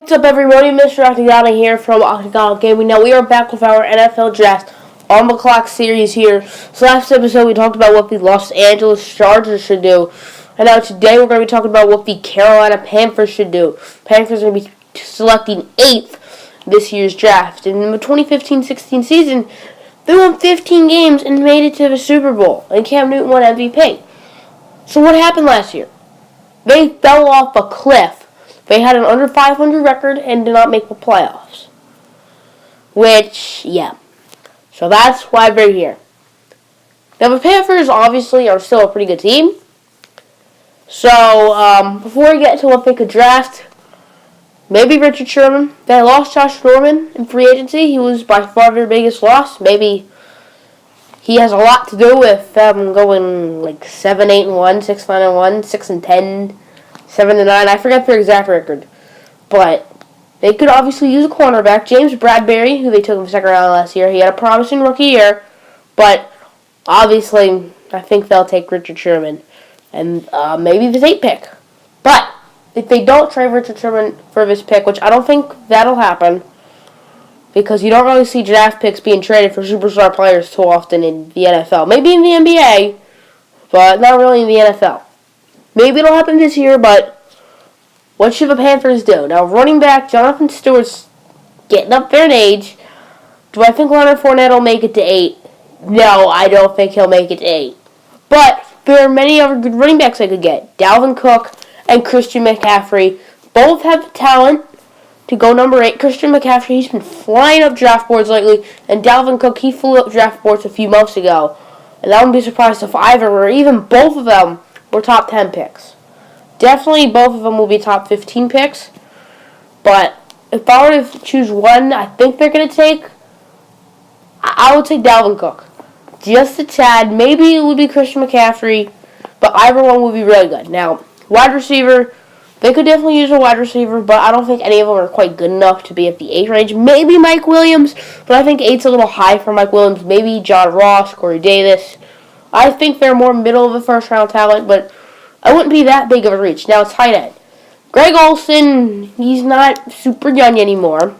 What's up, everybody? Mr. Octagon here from Octagon Gaming. Now, we are back with our NFL Draft on the clock series here. So, last episode, we talked about what the Los Angeles Chargers should do. And now, today, we're going to be talking about what the Carolina Panthers should do. Panthers are going to be selecting 8th this year's draft. And in the 2015-16 season, they won 15 games and made it to the Super Bowl. And Cam Newton won MVP. So, what happened last year? They fell off a cliff. They had an under 500 record and did not make the playoffs. Which, yeah. So that's why we're here. Now, the Panthers obviously are still a pretty good team. So, before we get to what they could draft, maybe Richard Sherman. They lost Josh Norman in free agency. He was by far their biggest loss. Maybe he has a lot to do with them going like 7-8-1, 6-9-1, 6-10. 7-9. I forget their exact record. But they could obviously use a cornerback. James Bradbury, who they took in the second round last year, he had a promising rookie year. But obviously, I think they'll take Richard Sherman. And maybe this 8th pick. But if they don't trade Richard Sherman for this pick, which I don't think that'll happen, because you don't really see draft picks being traded for superstar players too often in the NFL. Maybe in the NBA, but not really in the NFL. Maybe it'll happen this year, but what should the Panthers do? Now, running back Jonathan Stewart's getting up there in age. Do I think Leonard Fournette will make it to 8? No, I don't think he'll make it to 8. But there are many other good running backs I could get. Dalvin Cook and Christian McCaffrey both have the talent to go number 8. Christian McCaffrey, he's been flying up draft boards lately, and Dalvin Cook, he flew up draft boards a few months ago. And I wouldn't be surprised if either or even both of them were top 10 picks. Definitely both of them will be top 15 picks. But if I were to choose one, I think they're going to take, I would take Dalvin Cook. Just a tad. Maybe it would be Christian McCaffrey, but either one would be really good. Now, wide receiver, they could definitely use a wide receiver, but I don't think any of them are quite good enough to be at the 8 range. Maybe Mike Williams, but I think 8's a little high for Mike Williams. Maybe John Ross, Corey Davis. I think they're more middle of the first round talent, but I wouldn't be that big of a reach. Now, it's tight end. Greg Olsen, he's not super young anymore,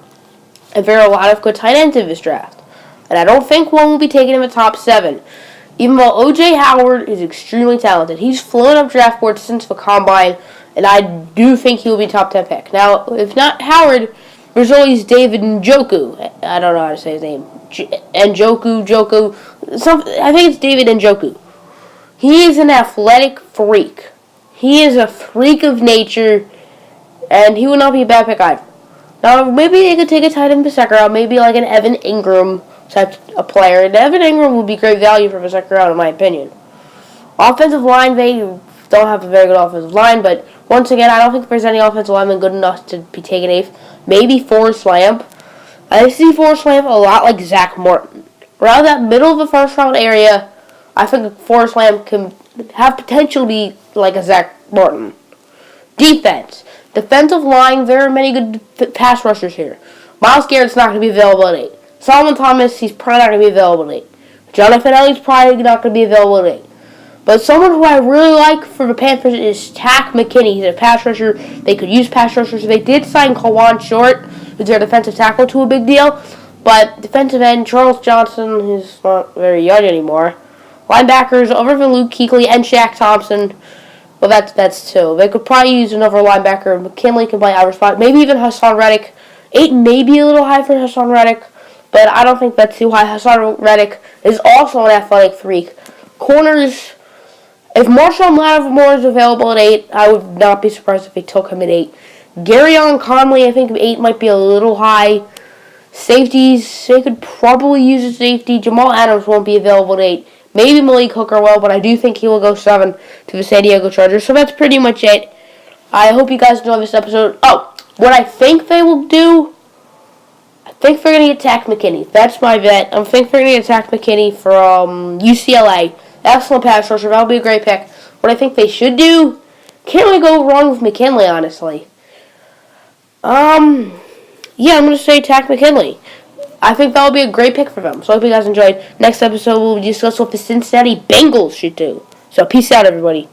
and there are a lot of good tight ends in this draft. And I don't think one will be taken in the top 7. Even though O.J. Howard is extremely talented. He's flown up draft boards since the combine, and I do think he will be top 10 pick. Now, if not Howard, there's always David Njoku. I don't know how to say his name. Njoku. I think it's David Njoku. He is an athletic freak. He is a freak of nature, and he would not be a bad pick either. Now, maybe they could take a tight end in the second round, maybe like an Evan Ingram type of player. And Evan Ingram would be great value for the second round, in my opinion. Offensive line, they don't have a very good offensive line, but once again, I don't think there's any offensive lineman good enough to be taken 8th. Maybe Forrest Lamp. I see Forrest Lamp a lot like Zach Martin. Around that middle of the first round area, I think Forrest Lamp can have potential to be like a Zach Martin. Defense. Defensive line, there are many good pass rushers here. Myles Garrett's not going to be available at 8. Solomon Thomas, he's probably not going to be available at 8. Jonathan Elliott's probably not going to be available at 8. But someone who I really like for the Panthers is Takk McKinney. He's a pass rusher. They could use pass rushers. They did sign Kawan Short, who's their defensive tackle, to a big deal. But defensive end, Charles Johnson, who's not very young anymore. Linebackers, other than Luke Kuechly and Shaq Thompson, well, that's 2. They could probably use another linebacker. McKinley can play either spot. Maybe even Hassan Reddick. 8 may be a little high for Hassan Reddick, but I don't think that's too high. Hassan Reddick is also an athletic freak. Corners, if Marshawn Lattimore is available at 8, I would not be surprised if they took him at 8. Garyon Conley, I think 8 might be a little high. Safeties, they could probably use a safety. Jamal Adams won't be available at 8. Maybe Malik Hooker will, but I do think he will go 7 to the San Diego Chargers. So that's pretty much it. I hope you guys enjoyed this episode. Oh, what I think they will do, I think they're going to get Takk McKinney. That's my bet. I think they're going to get Takk McKinney from UCLA. Excellent pass rusher. That'll be a great pick. What I think they should do, can't really go wrong with McKinley, honestly. Yeah, I'm going to say Takk McKinley. I think that will be a great pick for them. So I hope you guys enjoyed. Next episode, we'll discuss what the Cincinnati Bengals should do. So peace out, everybody.